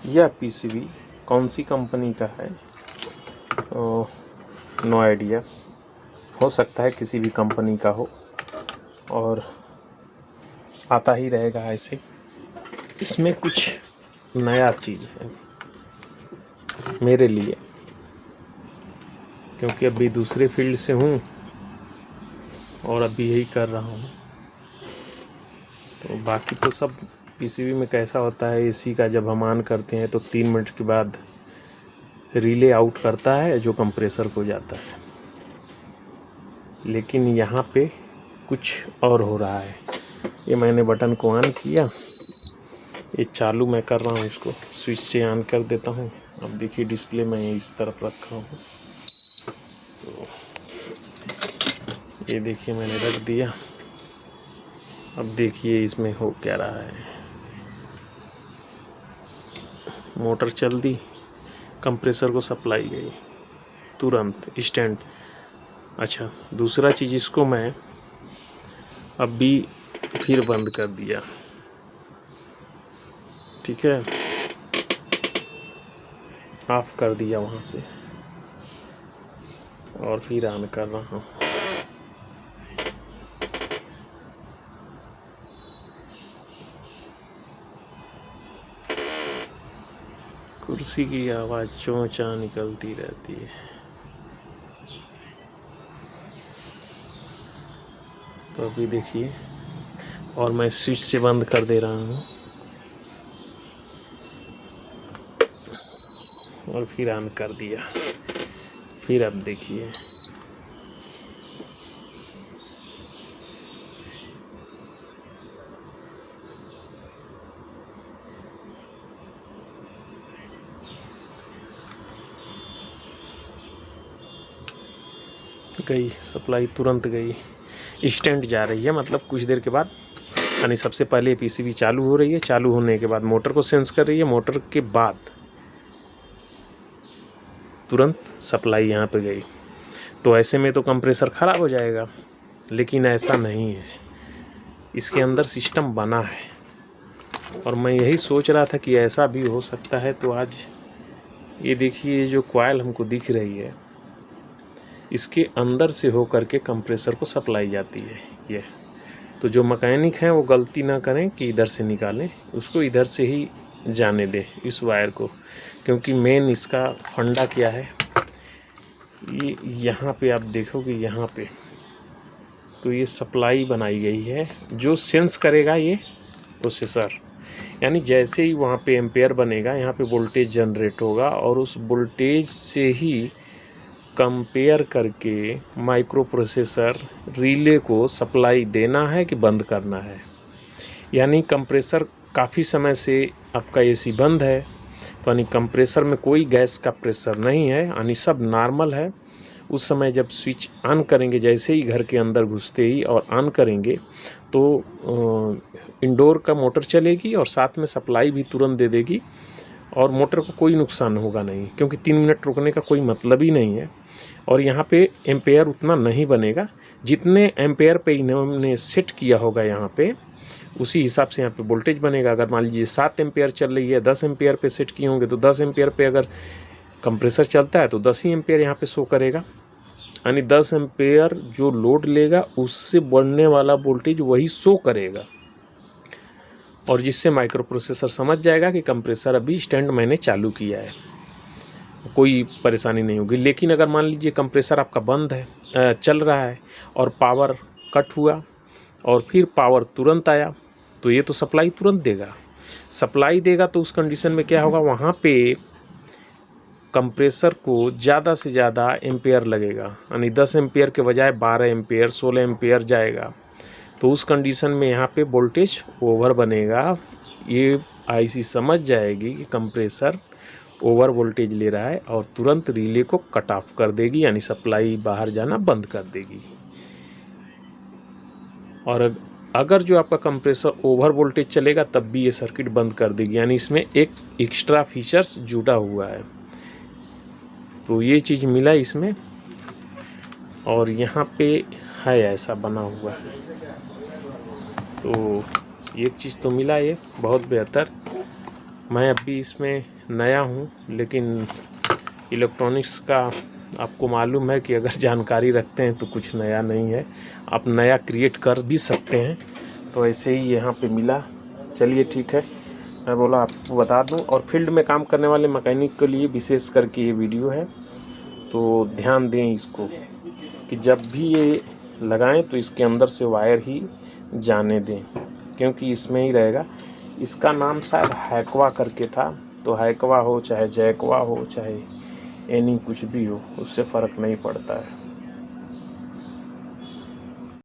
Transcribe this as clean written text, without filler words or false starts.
यह पीसीबी कौन सी कंपनी का है तो नो आइडिया, हो सकता है किसी भी कंपनी का हो और आता ही रहेगा ऐसे। इसमें कुछ नया चीज़ है मेरे लिए, क्योंकि अभी दूसरे फील्ड से हूँ और अभी यही कर रहा हूँ। तो बाकी तो सब पीसीबी में कैसा होता है, एसी का जब हम ऑन करते हैं तो 3 मिनट के बाद रिले आउट करता है जो कंप्रेसर को जाता है, लेकिन यहाँ पे कुछ और हो रहा है। ये मैंने बटन को ऑन किया, ये चालू मैं कर रहा हूँ, इसको स्विच से ऑन कर देता हूँ। अब देखिए डिस्प्ले मैं इस तरफ रखा हूँ, तो ये देखिए मैंने रख दिया। अब देखिए इसमें हो क्या रहा है, मोटर चल दी, कंप्रेसर को सप्लाई गई तुरंत इंस्टेंट। अच्छा, दूसरा चीज़, इसको मैं अभी फिर बंद कर दिया, ठीक है, ऑफ कर दिया वहाँ से और फिर ऑन कर रहा हूँ। कुर्सी की आवाज़ चों चां निकलती रहती है। तो अभी देखिए, और मैं स्विच से बंद कर दे रहा हूँ और फिर ऑन कर दिया। फिर अब देखिए गई सप्लाई, तुरंत गई, इंस्टेंट जा रही है। मतलब कुछ देर के बाद, यानी सबसे पहले पीसीबी चालू हो रही है, चालू होने के बाद मोटर को सेंस कर रही है, मोटर के बाद तुरंत सप्लाई यहाँ पे गई। तो ऐसे में तो कंप्रेसर ख़राब हो जाएगा, लेकिन ऐसा नहीं है, इसके अंदर सिस्टम बना है। और मैं यही सोच रहा था कि ऐसा भी हो सकता है। तो आज ये देखिए, जो कॉइल हमको दिख रही है, इसके अंदर से हो करके कंप्रेसर को सप्लाई जाती है ये। तो जो मैकेनिक हैं वो गलती ना करें कि इधर से निकालें, उसको इधर से ही जाने दें इस वायर को, क्योंकि मेन इसका फंडा क्या है, ये यहाँ पे आप देखोगे, यहाँ पे तो ये सप्लाई बनाई गई है जो सेंस करेगा ये प्रोसेसर। यानी जैसे ही वहाँ पे एम्पेयर बनेगा, यहाँ पे वोल्टेज जनरेट होगा और उस वोल्टेज से ही कंपेयर करके माइक्रो प्रोसेसर रिले को सप्लाई देना है कि बंद करना है। यानी कंप्रेसर काफ़ी समय से आपका एसी बंद है, तो यानी कंप्रेसर में कोई गैस का प्रेशर नहीं है, यानी सब नॉर्मल है। उस समय जब स्विच ऑन करेंगे, जैसे ही घर के अंदर घुसते ही और ऑन करेंगे, तो इंडोर का मोटर चलेगी और साथ में सप्लाई भी तुरंत दे देगी और मोटर को कोई नुकसान होगा नहीं, क्योंकि 3 मिनट रुकने का कोई मतलब ही नहीं है। और यहाँ पे एम्पेयर उतना नहीं बनेगा, जितने एम्पेयर पे इन्होंने सेट किया होगा यहाँ पे, उसी हिसाब से यहाँ पे वोल्टेज बनेगा। अगर मान लीजिए 7 एम्पेयर चल रही है, 10 एम्पेयर पे सेट किए होंगे, तो 10 एम्पेयर पे अगर कंप्रेसर चलता है तो 10 ही एम्पेयर यहाँ पे शो करेगा। यानी 10 एम्पेयर जो लोड लेगा, उससे बढ़ने वाला वोल्टेज वही शो करेगा, और जिससे माइक्रो प्रोसेसर समझ जाएगा कि कंप्रेसर अभी स्टैंड मैंने चालू किया है, कोई परेशानी नहीं होगी। लेकिन अगर मान लीजिए कंप्रेसर आपका बंद है, चल रहा है और पावर कट हुआ और फिर पावर तुरंत आया, तो ये तो सप्लाई तुरंत देगा। सप्लाई देगा तो उस कंडीशन में क्या होगा, वहाँ पे कंप्रेसर को ज़्यादा से ज़्यादा एम्पेयर लगेगा, यानी 10 एम्पेयर के बजाय 12 एम्पेयर 16 एम्पेयर जाएगा। तो उस कंडीशन में यहाँ पे वोल्टेज ओवर बनेगा। ये आईसी समझ जाएगी कि कंप्रेसर ओवर वोल्टेज ले रहा है और तुरंत रिले को कट ऑफ कर देगी, यानी सप्लाई बाहर जाना बंद कर देगी। और अगर जो आपका कंप्रेसर ओवर वोल्टेज चलेगा तब भी ये सर्किट बंद कर देगी, यानी इसमें एक एक्स्ट्रा फीचर्स जुड़ा हुआ है। तो ये चीज़ मिला इसमें, और यहाँ पे है ऐसा बना हुआ है, तो एक चीज़ तो मिला ये बहुत बेहतर। मैं अभी इसमें नया हूँ, लेकिन इलेक्ट्रॉनिक्स का आपको मालूम है कि अगर जानकारी रखते हैं तो कुछ नया नहीं है, आप नया क्रिएट कर भी सकते हैं। तो ऐसे ही यहाँ पे मिला। चलिए ठीक है, मैं बोला आपको बता दूं। और फील्ड में काम करने वाले मैकेनिक के लिए विशेष करके ये वीडियो है, तो ध्यान दें इसको कि जब भी ये लगाएं तो इसके अंदर से वायर ही जाने दें, क्योंकि इसमें ही रहेगा। इसका नाम शायद हैकवा करके था, तो हैकवा हो चाहे जैकवा हो चाहे एनी कुछ भी हो, उससे फ़र्क नहीं पड़ता है।